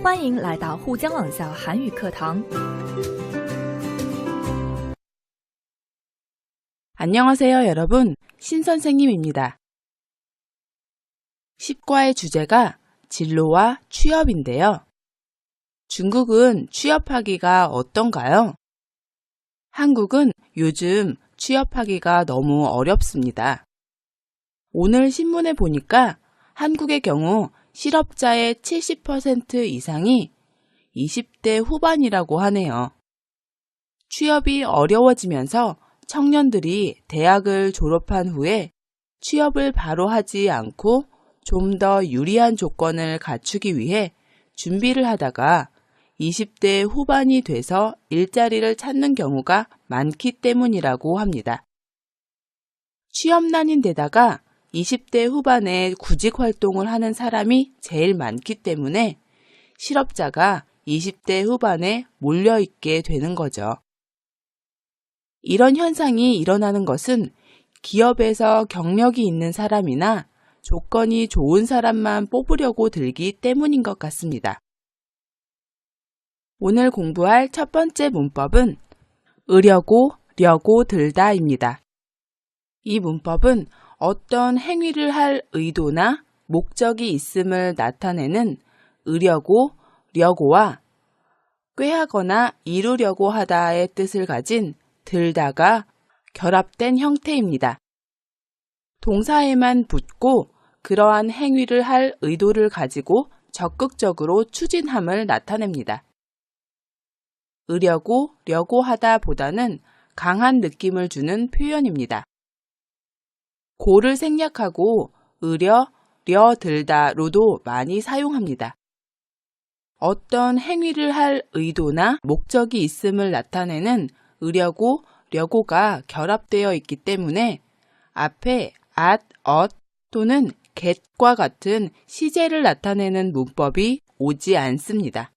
欢迎来到沪江网校韩语课堂。 안녕하세요, 여러분. 신선생님입니다. 10과의 주제가 진로와 취업인데요. 중국은 취업하기가 어떤가요? 한국은 요즘 취업하기가 너무 어렵습니다. 오늘 신문에 보니까 한국의 경우 실업자의 70% 이상이 20대 후반이라고 하네요. 취업이 어려워지면서 청년들이 대학을 졸업한 후에 취업을 바로 하지 않고 좀 더 유리한 조건을 갖추기 위해 준비를 하다가 20대 후반이 돼서 일자리를 찾는 경우가 많기 때문이라고 합니다. 취업난인데다가 20대 후반에 구직 활동을 하는 사람이 제일 많기 때문에 실업자가 20대 후반에 몰려있게 되는 거죠. 이런 현상이 일어나는 것은 기업에서 경력이 있는 사람이나 조건이 좋은 사람만 뽑으려고 들기 때문인 것 같습니다. 오늘 공부할 첫 번째 문법은 으려고, 려고 들다입니다. 이 문법은 어떤 행위를 할 의도나 목적이 있음을 나타내는 으려고, 려고와 꾀하거나 이루려고 하다의 뜻을 가진 들다가 결합된 형태입니다. 동사에만 붙고 그러한 행위를 할 의도를 가지고 적극적으로 추진함을 나타냅니다. 으려고, 려고 하다 보다는 강한 느낌을 주는 표현입니다. 고를 생략하고 으려, 려 들다로도 많이 사용합니다. 어떤 행위를 할 의도나 목적이 있음을 나타내는 으려고, 려고가 결합되어 있기 때문에 앞에 at, at 또는 get과 같은 시제를 나타내는 문법이 오지 않습니다.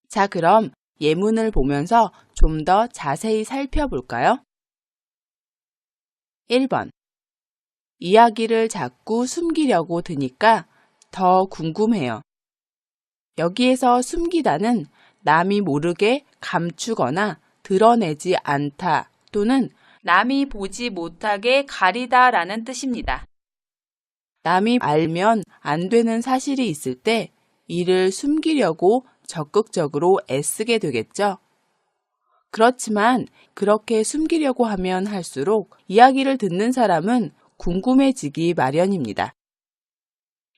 자, 그럼 예문을 보면서 좀 더 자세히 살펴볼까요? 1번. 이야기를 자꾸 숨기려고 드니까 더 궁금해요. 여기에서 숨기다는 남이 모르게 감추거나 드러내지 않다 또는 남이 보지 못하게 가리다 라는 뜻입니다. 남이 알면 안 되는 사실이 있을 때 이를 숨기려고 적극적으로 애쓰게 되겠죠. 그렇지만 그렇게 숨기려고 하면 할수록 이야기를 듣는 사람은 궁금해지기 마련입니다.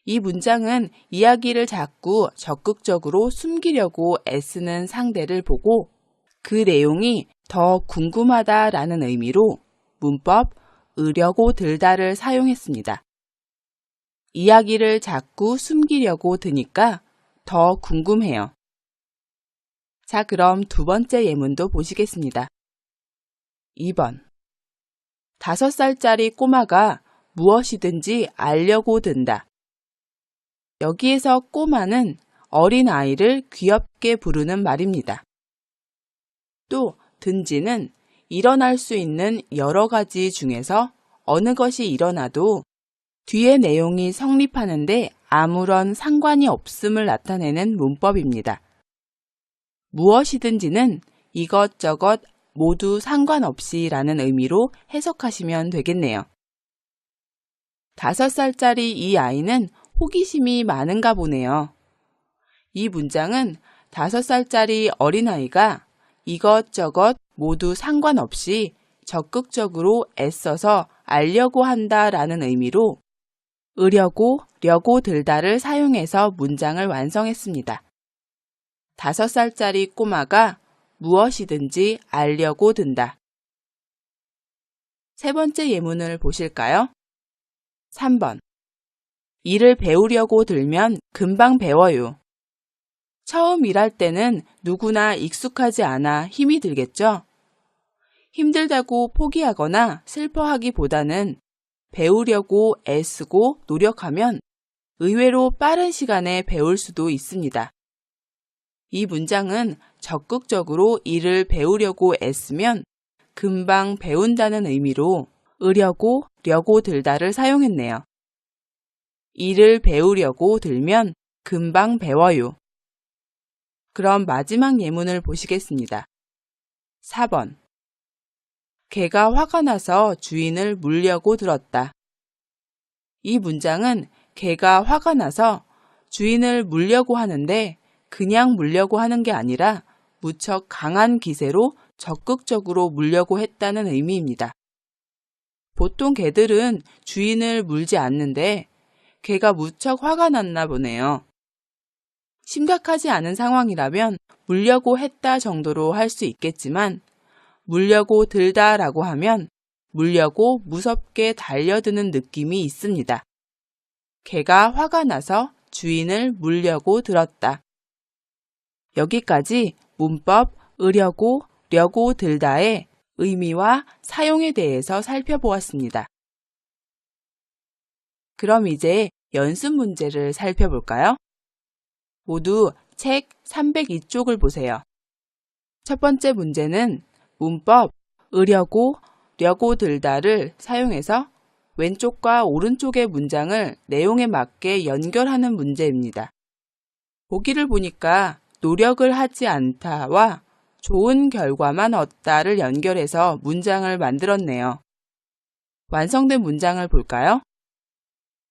이 문장은 이야기를 자꾸 적극적으로 숨기려고 애쓰는 상대를 보고 그 내용이 더 궁금하다라는 의미로 문법 으려고 들다를 사용했습니다. 이야기를 자꾸 숨기려고 드니까 더 궁금해요. 자, 그럼 두 번째 예문도 보시겠습니다. 2번. 5살짜리 꼬마가 무엇이든지 알려고 든다. 여기에서 꼬마는 어린아이를 귀엽게 부르는 말입니다. 또 든지는 일어날 수 있는 여러 가지 중에서 어느 것이 일어나도 뒤의 내용이 성립하는데 아무런 상관이 없음을 나타내는 문법입니다. 무엇이든지는 이것저것 모두 상관없이 라는 의미로 해석하시면 되겠네요. 5살짜리 이 아이는 호기심이 많은가 보네요. 이 문장은 5살짜리 어린아이가 이것저것 모두 상관없이 적극적으로 애써서 알려고 한다라는 의미로 으려고, 려고 들다를 사용해서 문장을 완성했습니다. 5살짜리 꼬마가 무엇이든지 알려고 든다. 세 번째 예문을 보실까요? 3번. 일을 배우려고 들면 금방 배워요. 처음 일할 때는 누구나 익숙하지 않아 힘이 들겠죠? 힘들다고 포기하거나 슬퍼하기보다는 배우려고 애쓰고 노력하면 의외로 빠른 시간에 배울 수도 있습니다. 이 문장은 적극적으로 일을 배우려고 애쓰면 금방 배운다는 의미로 으려고, 려고 들다를 사용했네요. 일을 배우려고 들면 금방 배워요. 그럼 마지막 예문을 보시겠습니다. 4번. 개가 화가 나서 주인을 물려고 들었다. 이 문장은 개가 화가 나서 주인을 물려고 하는데 그냥 물려고 하는 게 아니라 무척 강한 기세로 적극적으로 물려고 했다는 의미입니다. 보통 개들은 주인을 물지 않는데 개가 무척 화가 났나 보네요. 심각하지 않은 상황이라면 물려고 했다 정도로 할 수 있겠지만 물려고 들다라고 하면 물려고 무섭게 달려드는 느낌이 있습니다. 개가 화가 나서 주인을 물려고 들었다. 여기까지 문법 으려고, 려고 들다의 의미와 사용에 대해서 살펴보았습니다. 그럼 이제 연습 문제를 살펴볼까요? 모두 책 302쪽을 보세요. 첫 번째 문제는 문법 으려고, 려고 들다를 사용해서 왼쪽과 오른쪽의 문장을 내용에 맞게 연결하는 문제입니다. 보기를 보니까 노력을 하지 않다와 좋은 결과만 얻다를 연결해서 문장을 만들었네요. 완성된 문장을 볼까요?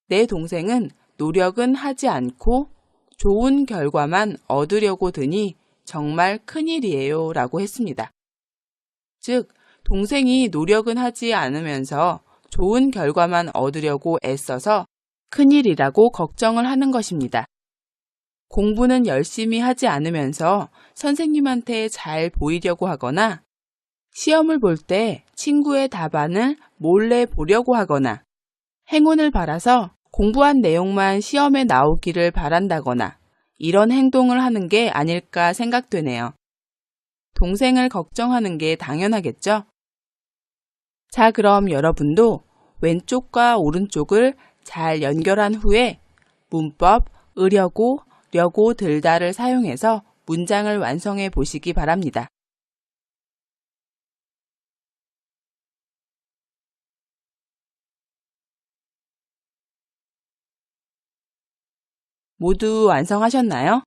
내 동생은 노력은 하지 않고 좋은 결과만 얻으려고 드니 정말 큰일이에요 라고 했습니다. 즉, 동생이 노력은 하지 않으면서 좋은 결과만 얻으려고 애써서 큰일이라고 걱정을 하는 것입니다. 공부는 열심히 하지 않으면서 선생님한테 잘 보이려고 하거나 시험을 볼 때 친구의 답안을 몰래 보려고 하거나 행운을 바라서 공부한 내용만 시험에 나오기를 바란다거나 이런 행동을 하는 게 아닐까 생각되네요. 동생을 걱정하는 게 당연하겠죠? 자, 그럼 여러분도 왼쪽과 오른쪽을 잘 연결한 후에 문법 으려고, 려고 들다를 사용해서 문장을 완성해 보시기 바랍니다. 모두 완성하셨나요?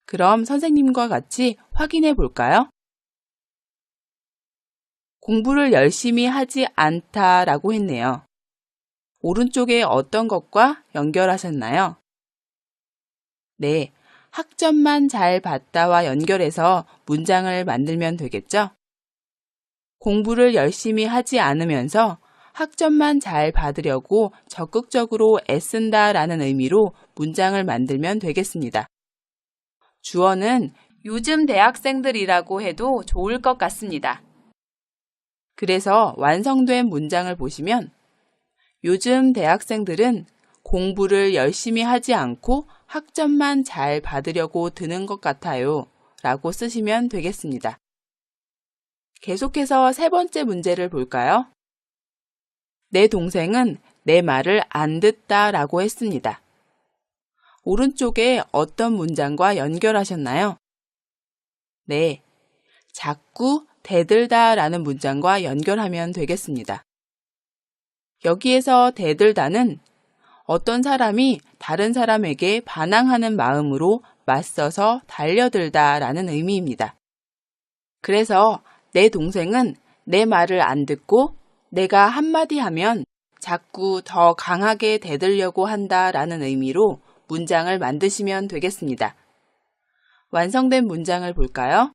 그럼 선생님과 같이 확인해 볼까요? 공부를 열심히 하지 않다라고 했네요. 오른쪽에 어떤 것과 연결하셨나요? 네, 학점만 잘 봤다와 연결해서 문장을 만들면 되겠죠? 공부를 열심히 하지 않으면서 학점만 잘 받으려고 적극적으로 애쓴다라는 의미로 문장을 만들면 되겠습니다. 주어는 요즘 대학생들이라고 해도 좋을 것 같습니다. 그래서 완성된 문장을 보시면 요즘 대학생들은 공부를 열심히 하지 않고 학점만 잘 받으려고 드는 것 같아요 라고 쓰시면 되겠습니다. 계속해서 세 번째 문제를 볼까요? 내 동생은 내 말을 안 듣다 라고 했습니다. 오른쪽에 어떤 문장과 연결하셨나요? 네, 자꾸 대들다 라는 문장과 연결하면 되겠습니다. 여기에서 대들다는 어떤 사람이 다른 사람에게 반항하는 마음으로 맞서서 달려들다 라는 의미입니다. 그래서 내 동생은 내 말을 안 듣고 내가 한마디 하면 자꾸 더 강하게 대들려고 한다 라는 의미로 문장을 만드시면 되겠습니다. 완성된 문장을 볼까요?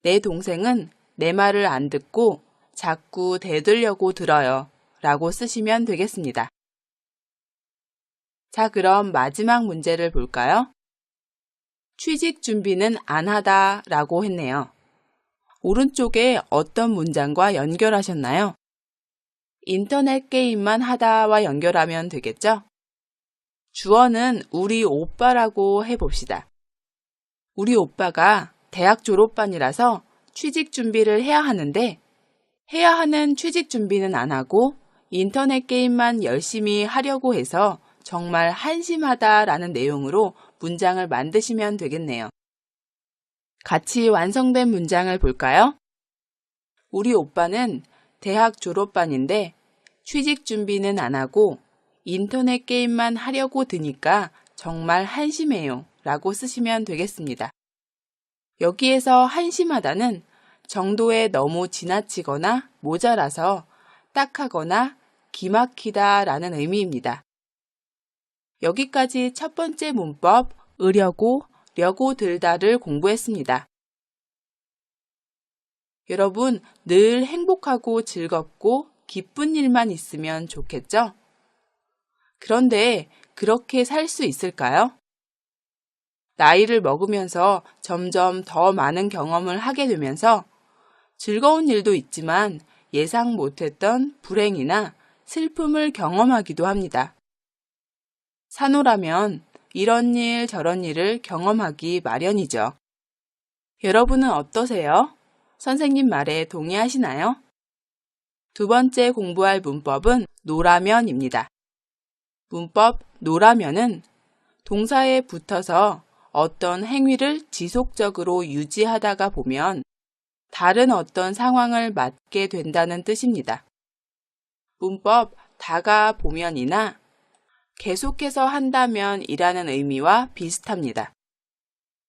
내 동생은 내 말을 안 듣고 자꾸 대들려고 들어요 라고 쓰시면 되겠습니다. 자, 그럼 마지막 문제를 볼까요? 취직 준비는 안 하다 라고 했네요. 오른쪽에 어떤 문장과 연결하셨나요? 인터넷 게임만 하다와 연결하면 되겠죠? 주어는 우리 오빠라고 해봅시다. 우리 오빠가 대학 졸업반이라서 취직 준비를 해야 하는데 해야 하는 취직 준비는 안 하고 인터넷 게임만 열심히 하려고 해서 정말 한심하다라는 내용으로 문장을 만드시면 되겠네요. 같이 완성된 문장을 볼까요? 우리 오빠는 대학 졸업반인데 취직 준비는 안 하고 인터넷 게임만 하려고 드니까 정말 한심해요 라고 쓰시면 되겠습니다. 여기에서 한심하다는 정도에 너무 지나치거나 모자라서 딱하거나 기막히다 라는 의미입니다. 여기까지 첫 번째 문법 으려고, 려고 들다를 공부했습니다. 여러분, 늘 행복하고 즐겁고 기쁜 일만 있으면 좋겠죠? 그런데 그렇게 살 수 있을까요? 나이를 먹으면서 점점 더 많은 경험을 하게 되면서 즐거운 일도 있지만 예상 못했던 불행이나 슬픔을 경험하기도 합니다. 산호라면 이런 일 저런 일을 경험하기 마련이죠. 여러분은 어떠세요? 선생님 말에 동의하시나요? 두 번째 공부할 문법은 노라면입니다. 문법 노라면은 동사에 붙어서 어떤 행위를 지속적으로 유지하다가 보면 다른 어떤 상황을 맞게 된다는 뜻입니다. 문법 다가 보면이나 계속해서 한다면 이라는 의미와 비슷합니다.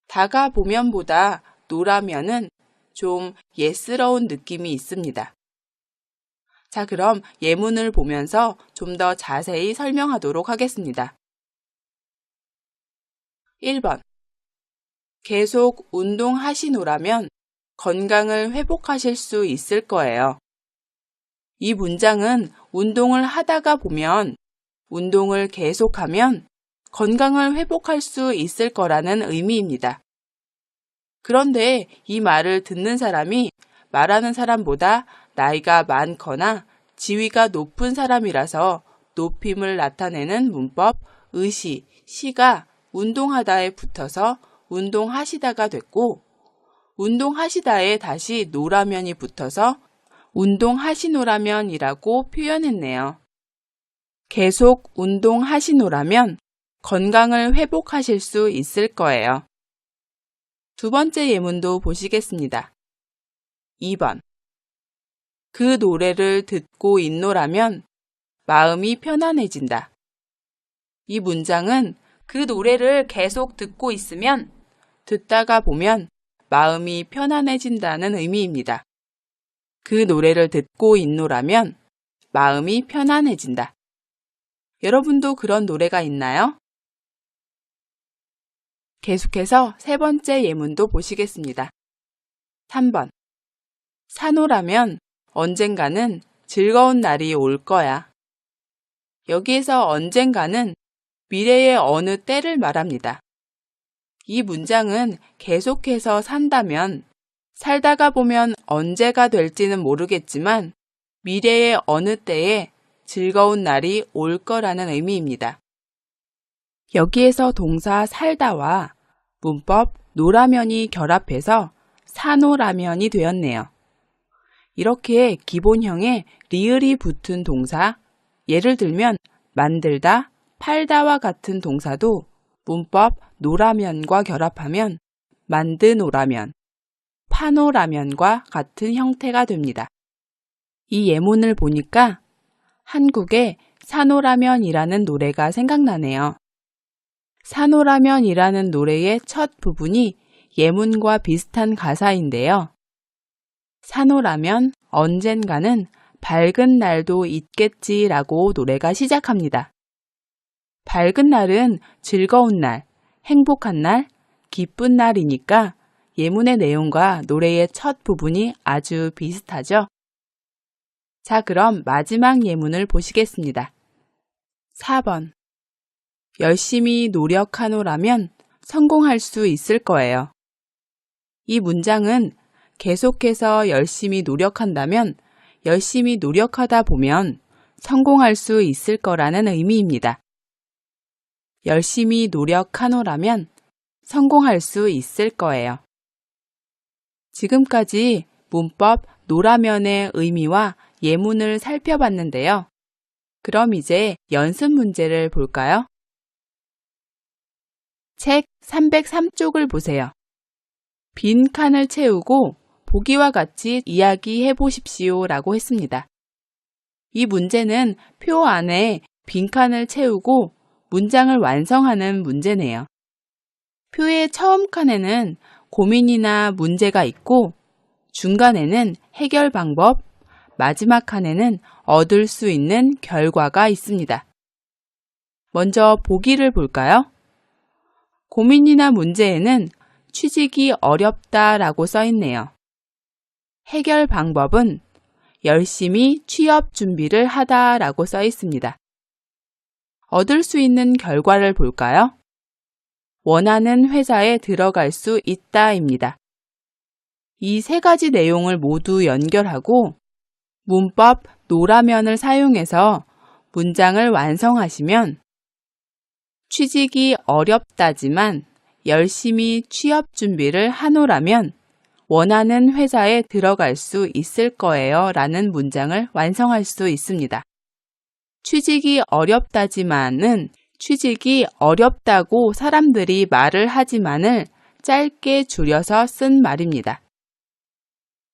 다가 보면보다 노라면은 좀 예스러운 느낌이 있습니다. 자, 그럼 예문을 보면서 좀 더 자세히 설명하도록 하겠습니다. 1번. 계속 운동하시노라면 건강을 회복하실 수 있을 거예요. 이 문장은 운동을 하다가 보면 운동을 계속하면 건강을 회복할 수 있을 거라는 의미입니다. 그런데 이 말을 듣는 사람이 말하는 사람보다 나이가 많거나 지위가 높은 사람이라서 높임을 나타내는 문법 의시, 시가 운동하다에 붙어서 운동하시다가 됐고 운동하시다에 다시 노라면이 붙어서 운동하시노라면이라고 표현했네요. 계속 운동하시노라면 건강을 회복하실 수 있을 거예요. 두 번째 예문도 보시겠습니다. 2번. 그 노래를 듣고 있노라면 마음이 편안해진다. 이 문장은 그 노래를 계속 듣고 있으면 듣다가 보면 마음이 편안해진다는 의미입니다. 그 노래를 듣고 있노라면 마음이 편안해진다. 여러분도 그런 노래가 있나요? 계속해서 세 번째 예문도 보시겠습니다. 3번. 산호라면 언젠가는 즐거운 날이 올 거야. 여기에서 언젠가는 미래의 어느 때를 말합니다. 이 문장은 계속해서 산다면 살다가 보면 언제가 될지는 모르겠지만 미래의 어느 때에 즐거운 날이 올 거라는 의미입니다. 여기에서 동사 살다와 문법 노라면이 결합해서 산호라면이 되었네요. 이렇게 기본형에 리을이 붙은 동사, 예를 들면 만들다, 팔다와 같은 동사도 문법 노라면과 결합하면 만드노라면, 파노라면과 같은 형태가 됩니다. 이 예문을 보니까 한국의 산호라면이라는 노래가 생각나네요. 산호라면이라는 노래의 첫 부분이 예문과 비슷한 가사인데요. 산호라면 언젠가는 밝은 날도 있겠지라고 노래가 시작합니다. 밝은 날은 즐거운 날, 행복한 날, 기쁜 날이니까 예문의 내용과 노래의 첫 부분이 아주 비슷하죠? 자, 그럼 마지막 예문을 보시겠습니다. 4번. 열심히 노력하노라면 성공할 수 있을 거예요. 이 문장은 계속해서 열심히 노력한다면 열심히 노력하다 보면 성공할 수 있을 거라는 의미입니다. 열심히 노력하노라면 성공할 수 있을 거예요. 지금까지 문법 노라면의 의미와 예문을 살펴봤는데요. 그럼 이제 연습 문제를 볼까요? 책 303쪽을 보세요. 빈 칸을 채우고 보기와 같이 이야기해 보십시오 라고 했습니다. 이 문제는 표 안에 빈 칸을 채우고 문장을 완성하는 문제네요. 표의 처음 칸에는 고민이나 문제가 있고 중간에는 해결 방법, 마지막 칸에는 얻을 수 있는 결과가 있습니다. 먼저 보기를 볼까요? 고민이나 문제에는 취직이 어렵다라고 써 있네요. 해결 방법은 열심히 취업 준비를 하다라고 써 있습니다. 얻을 수 있는 결과를 볼까요? 원하는 회사에 들어갈 수 있다입니다. 이 세 가지 내용을 모두 연결하고 문법 노라면을 사용해서 문장을 완성하시면 취직이 어렵다지만 열심히 취업 준비를 하노라면 원하는 회사에 들어갈 수 있을 거예요 라는 문장을 완성할 수 있습니다. 취직이 어렵다지만은 취직이 어렵다고 사람들이 말을 하지만을 짧게 줄여서 쓴 말입니다.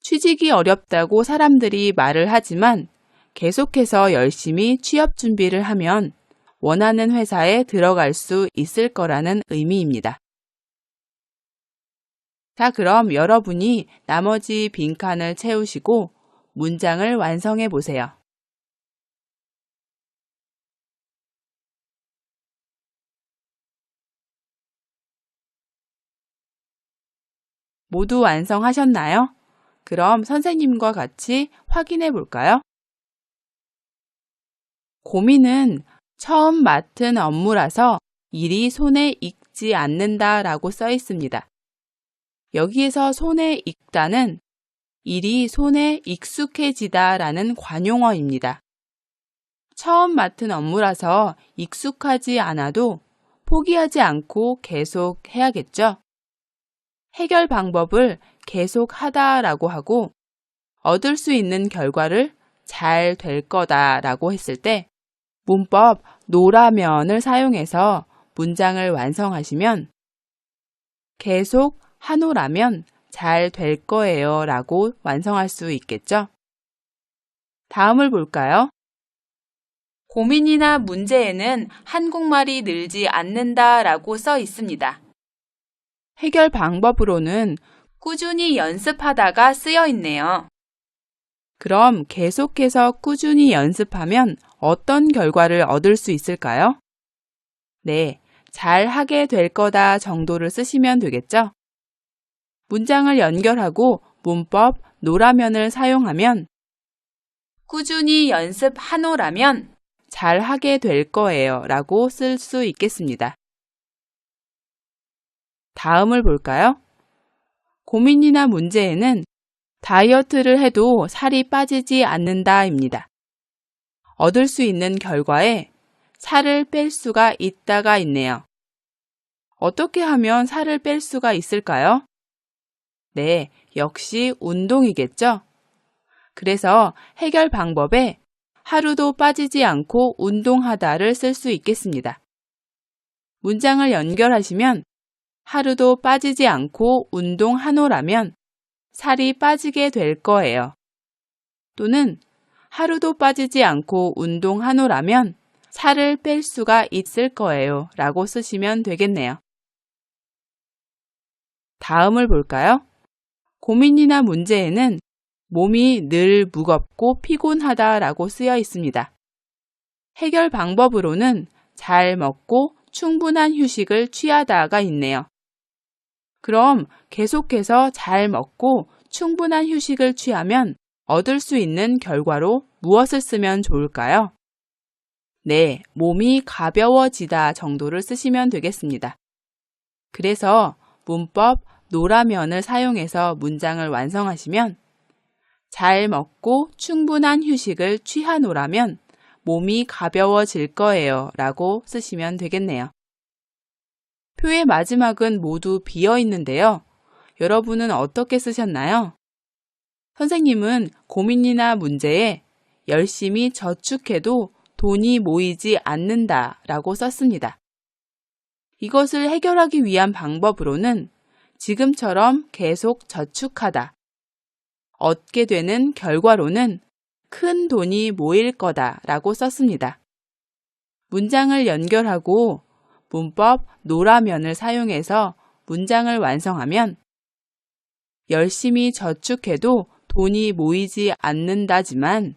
취직이 어렵다고 사람들이 말을 하지만 계속해서 열심히 취업 준비를 하면 원하는 회사에 들어갈 수 있을 거라는 의미입니다. 자, 그럼 여러분이 나머지 빈칸을 채우시고 문장을 완성해 보세요. 모두 완성하셨나요? 그럼 선생님과 같이 확인해 볼까요? 고민은 처음 맡은 업무라서 일이 손에 익지 않는다라고 써 있습니다. 여기에서 손에 익다는 일이 손에 익숙해지다라는 관용어입니다. 처음 맡은 업무라서 익숙하지 않아도 포기하지 않고 계속 해야겠죠? 해결 방법을 계속 하다라고 하고 얻을 수 있는 결과를 잘 될 거다라고 했을 때 문법 노라면을 사용해서 문장을 완성하시면 계속 하노라면 잘 될 거예요 라고 완성할 수 있겠죠? 다음을 볼까요? 고민이나 문제에는 한국말이 늘지 않는다 라고 써 있습니다. 해결 방법으로는 꾸준히 연습하다가 쓰여 있네요. 그럼 계속해서 꾸준히 연습하면 어떤 결과를 얻을 수 있을까요? 네, 잘 하게 될 거다 정도를 쓰시면 되겠죠? 문장을 연결하고 문법 노라면을 사용하면 꾸준히 연습하노라면 잘 하게 될 거예요 라고 쓸 수 있겠습니다. 다음을 볼까요? 고민이나 문제에는 다이어트를 해도 살이 빠지지 않는다입니다. 얻을 수 있는 결과에 살을 뺄 수가 있다가 있네요. 어떻게 하면 살을 뺄 수가 있을까요? 네, 역시 운동이겠죠? 그래서 해결 방법에 하루도 빠지지 않고 운동하다를 쓸 수 있겠습니다. 문장을 연결하시면 하루도 빠지지 않고 운동하노라면 살이 빠지게 될 거예요. 또는 하루도 빠지지 않고 운동하노라면 살을 뺄 수가 있을 거예요 라고 쓰시면 되겠네요. 다음을 볼까요? 고민이나 문제에는 몸이 늘 무겁고 피곤하다 라고 쓰여 있습니다. 해결 방법으로는 잘 먹고 충분한 휴식을 취하다가 있네요. 그럼 계속해서 잘 먹고 충분한 휴식을 취하면 얻을 수 있는 결과로 무엇을 쓰면 좋을까요? 네, 몸이 가벼워지다 정도를 쓰시면 되겠습니다. 그래서 문법 노라면을 사용해서 문장을 완성하시면 잘 먹고 충분한 휴식을 취하노라면 몸이 가벼워질 거예요 라고 쓰시면 되겠네요. 표의 마지막은 모두 비어 있는데요. 여러분은 어떻게 쓰셨나요? 선생님은 고민이나 문제에 열심히 저축해도 돈이 모이지 않는다 라고 썼습니다. 이것을 해결하기 위한 방법으로는 지금처럼 계속 저축하다. 얻게 되는 결과로는 큰 돈이 모일 거다 라고 썼습니다. 문장을 연결하고 문법 노라면을 사용해서 문장을 완성하면 열심히 저축해도 돈이 모이지 않는다지만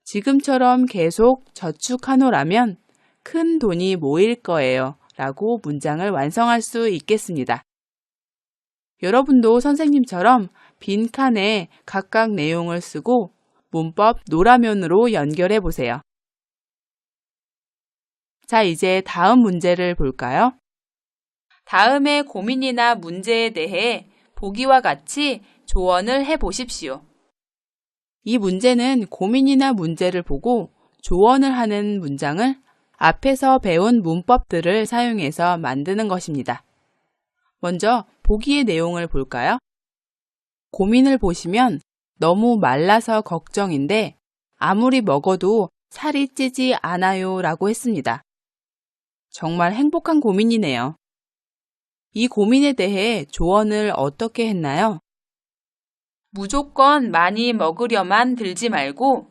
지금처럼 계속 저축하노라면 큰 돈이 모일 거예요 라고 문장을 완성할 수 있겠습니다. 여러분도 선생님처럼 빈칸에 각각 내용을 쓰고 문법 노라면으로 연결해 보세요. 자, 이제 다음 문제를 볼까요? 다음의 고민이나 문제에 대해 보기와 같이 조언을 해 보십시오. 이 문제는 고민이나 문제를 보고 조언을 하는 문장을 앞에서 배운 문법들을 사용해서 만드는 것입니다. 먼저 보기의 내용을 볼까요? 고민을 보시면 너무 말라서 걱정인데 아무리 먹어도 살이 찌지 않아요 라고 했습니다. 정말 행복한 고민이네요. 이 고민에 대해 조언을 어떻게 했나요? 무조건 많이 먹으려만 들지 말고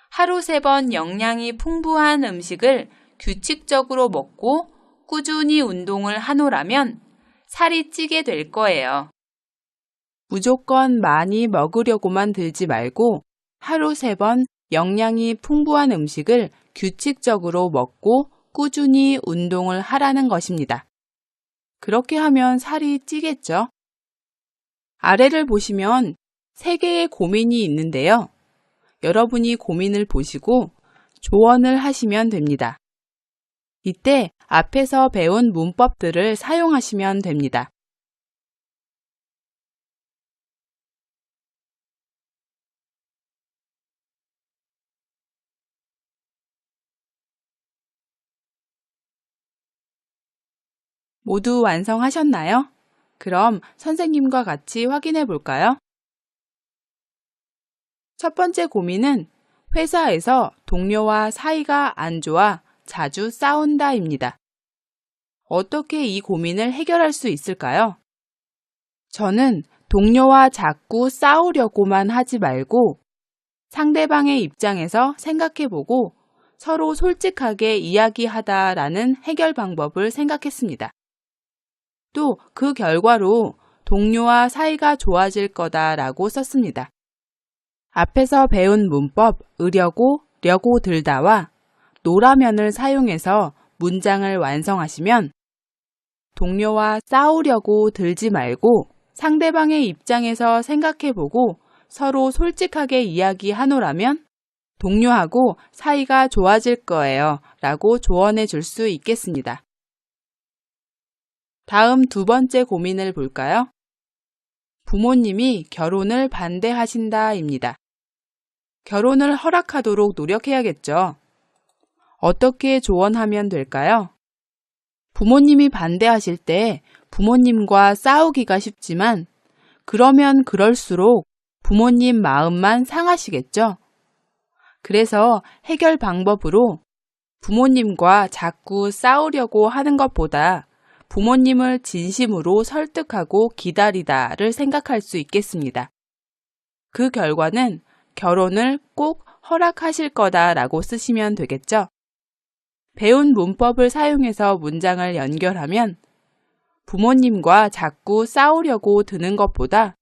하루 3번 영양이 풍부한 음식을 규칙적으로 먹고 꾸준히 운동을 하노라면 살이 찌게 될 거예요. 무조건 많이 먹으려고만 들지 말고 하루 3번 영양이 풍부한 음식을 규칙적으로 먹고 꾸준히 운동을 하라는 것입니다. 그렇게 하면 살이 찌겠죠? 아래를 보시면 3개의 고민이 있는데요. 여러분이 고민을 보시고 조언을 하시면 됩니다. 이때 앞에서 배운 문법들을 사용하시면 됩니다. 모두 완성하셨나요? 그럼 선생님과 같이 확인해 볼까요? 첫 번째 고민은 회사에서 동료와 사이가 안 좋아 자주 싸운다입니다. 어떻게 이 고민을 해결할 수 있을까요? 저는 동료와 자꾸 싸우려고만 하지 말고 상대방의 입장에서 생각해보고 서로 솔직하게 이야기하다라는 해결 방법을 생각했습니다. 또 그 결과로 동료와 사이가 좋아질 거다라고 썼습니다. 앞에서 배운 문법 으려고, 려고 들다와 노라면을 사용해서 문장을 완성하시면 동료와 싸우려고 들지 말고 상대방의 입장에서 생각해보고 서로 솔직하게 이야기하노라면 동료하고 사이가 좋아질 거예요 라고 조언해 줄 수 있겠습니다. 다음 두 번째 고민을 볼까요? 부모님이 결혼을 반대하신다입니다. 결혼을 허락하도록 노력해야겠죠. 어떻게 조언하면 될까요? 부모님이 반대하실 때 부모님과 싸우기가 쉽지만 그러면 그럴수록 부모님 마음만 상하시겠죠? 그래서 해결 방법으로 부모님과 자꾸 싸우려고 하는 것보다 부모님을 진심으로 설득하고 기다리다를 생각할 수 있겠습니다. 그 결과는 결혼을 꼭 허락하실 거다라고 쓰시면 되겠죠? 배운 문법을 사용해서 문장을 연결하면 부모님과 자꾸 싸우려고 드는 것보다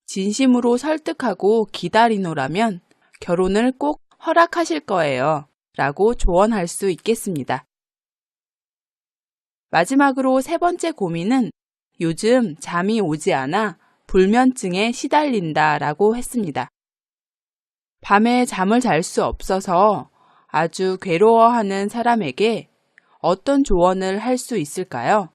진심으로 설득하고 기다리노라면 결혼을 꼭 허락하실 거예요 라고 조언할 수 있겠습니다. 마지막으로 세 번째 고민은 요즘 잠이 오지 않아 불면증에 시달린다 라고 했습니다. 밤에 잠을 잘 수 없어서 아주 괴로워하는 사람에게 어떤 조언을 할 수 있을까요?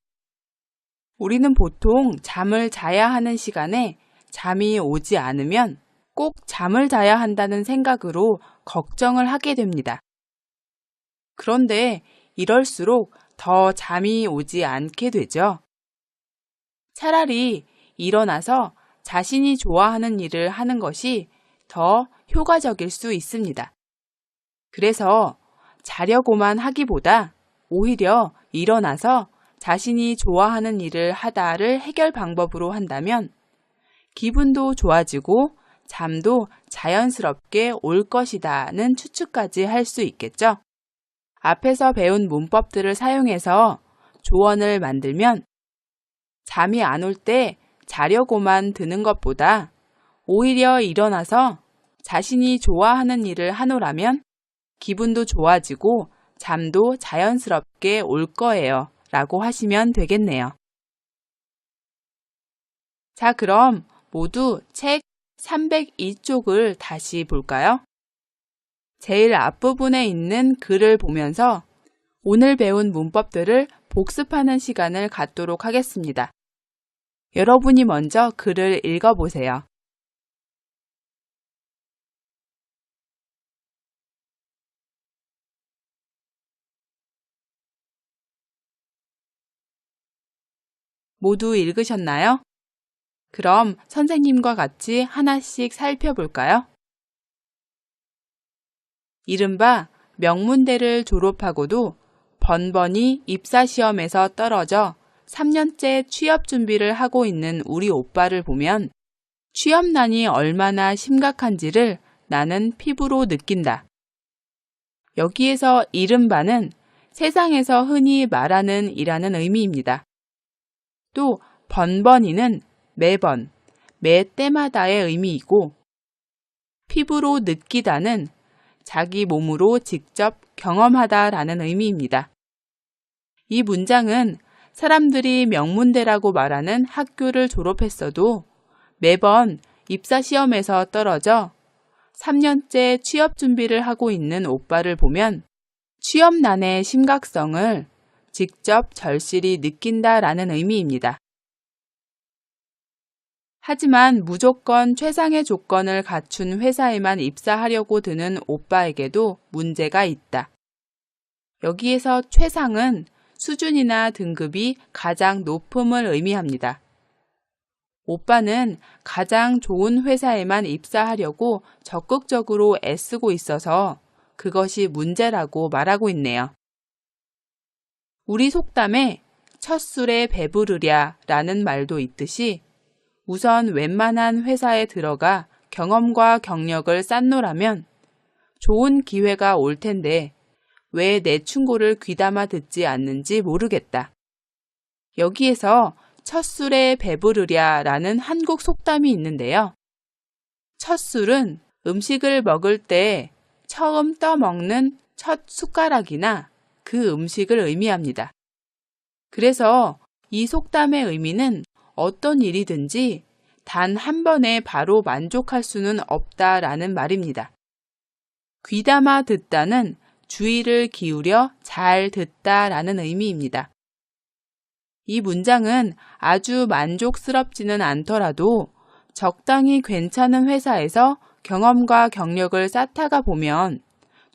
우리는 보통 잠을 자야 하는 시간에 잠이 오지 않으면 꼭 잠을 자야 한다는 생각으로 걱정을 하게 됩니다. 그런데 이럴수록 더 잠이 오지 않게 되죠. 차라리 일어나서 자신이 좋아하는 일을 하는 것이 더 효과적일 수 있습니다. 그래서 자려고만 하기보다 오히려 일어나서 자신이 좋아하는 일을 하다를 해결 방법으로 한다면 기분도 좋아지고 잠도 자연스럽게 올 것이다는 추측까지 할 수 있겠죠. 앞에서 배운 문법들을 사용해서 조언을 만들면 잠이 안 올 때 자려고만 드는 것보다 오히려 일어나서 자신이 좋아하는 일을 하노라면 기분도 좋아지고 잠도 자연스럽게 올 거예요. 라고 하시면 되겠네요. 자, 그럼 모두 책 302쪽을 다시 볼까요? 제일 앞부분에 있는 글을 보면서 오늘 배운 문법들을 복습하는 시간을 갖도록 하겠습니다. 여러분이 먼저 글을 읽어보세요. 모두 읽으셨나요? 그럼 선생님과 같이 하나씩 살펴볼까요? 이른바 명문대를 졸업하고도 번번이 입사시험에서 떨어져 3년째 취업 준비를 하고 있는 우리 오빠를 보면 취업난이 얼마나 심각한지를 나는 피부로 느낀다. 여기에서 이른바는 세상에서 흔히 말하는 이라는 의미입니다. 또 번번이는 매번, 매 때마다의 의미이고 피부로 느끼다는 자기 몸으로 직접 경험하다라는 의미입니다. 이 문장은 사람들이 명문대라고 말하는 학교를 졸업했어도 매번 입사시험에서 떨어져 3년째 취업 준비를 하고 있는 오빠를 보면 취업난의 심각성을 직접 절실히 느낀다라는 의미입니다. 하지만 무조건 최상의 조건을 갖춘 회사에만 입사하려고 드는 오빠에게도 문제가 있다. 여기에서 최상은 수준이나 등급이 가장 높음을 의미합니다. 오빠는 가장 좋은 회사에만 입사하려고 적극적으로 애쓰고 있어서 그것이 문제라고 말하고 있네요. 우리 속담에 첫 술에 배부르랴 라는 말도 있듯이 우선 웬만한 회사에 들어가 경험과 경력을 쌓노라면 좋은 기회가 올 텐데 왜 내 충고를 귀담아 듣지 않는지 모르겠다. 여기에서 첫 술에 배부르랴 라는 한국 속담이 있는데요. 첫 술은 음식을 먹을 때 처음 떠먹는 첫 숟가락이나 그 음식을 의미합니다. 그래서 이 속담의 의미는 어떤 일이든지 단 한 번에 바로 만족할 수는 없다라는 말입니다. 귀담아 듣다는 주의를 기울여 잘 듣다라는 의미입니다. 이 문장은 아주 만족스럽지는 않더라도 적당히 괜찮은 회사에서 경험과 경력을 쌓다가 보면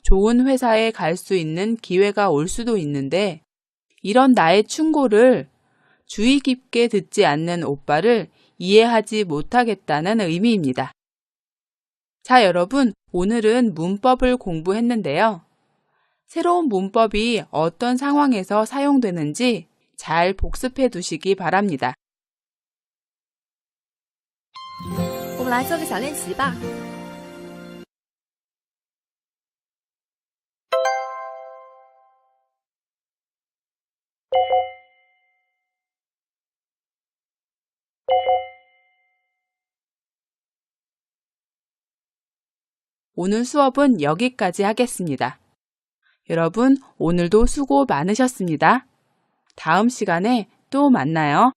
좋은 회사에 갈 수 있는 기회가 올 수도 있는데 이런 나의 충고를 주의 깊게 듣지 않는 오빠를 이해하지 못하겠다는 의미입니다. 자, 여러분, 오늘은 문법을 공부했는데요. 새로운 문법이 어떤 상황에서 사용되는지 잘 복습해 두시기 바랍니다. 我们来做个小练习吧。 오늘 수업은 여기까지 하겠습니다. 여러분, 오늘도 수고 많으셨습니다. 다음 시간에 또 만나요.